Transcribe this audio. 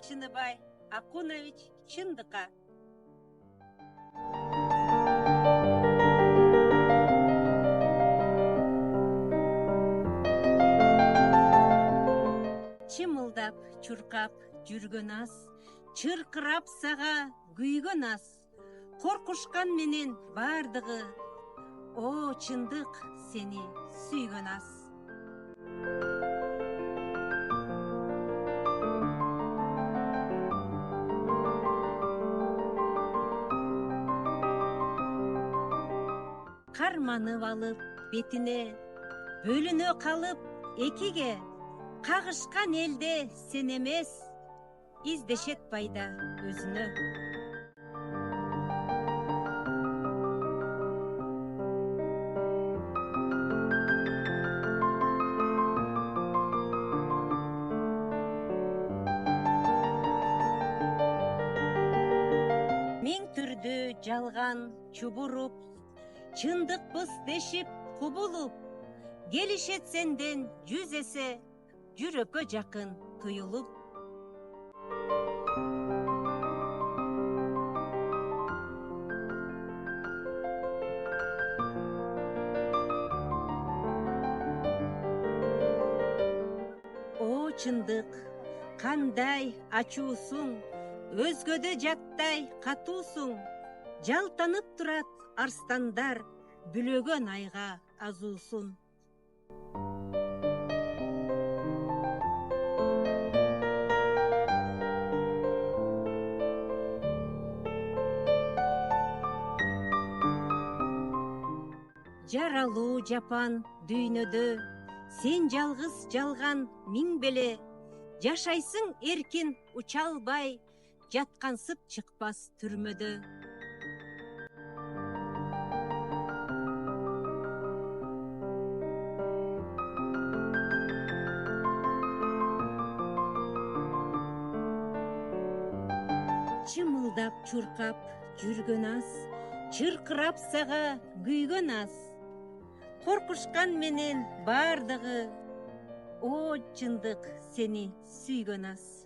Чыныбай Акунович чындыкка. Чымылдап, чуркап жүргөн аз, чыркырап сага күйгөн аз. Коркушкан менен бардыгы, о чындык сени сүйгөн аз. Карманып алып бетине, бөлүнө калып экиге, кагышкан элде сен эмес, издешет пайда өзүнө. Миң түрдүү жалган чубуруп, чындыкпыз дешип кубулуп, келишет сенден 100 эсе, жүрөккө жакын туюлуп. О чындык, кандай ачуусуң, өзгөдө жаттай катуусуң. Жалтанып турат арстандар, бүлөгөн айга азуусун. Жаралуу жапан дүйнөдө, сен жалгыз жалган миң беле. Жашайсың эркин уча албай, жаткансып чыкпас түрмөдө. Чымылдап чуркап жүргөн аз, чыркырап сага күйгөн аз. Коркушкан менен бардыгы, о чындык сени сүйгөн аз.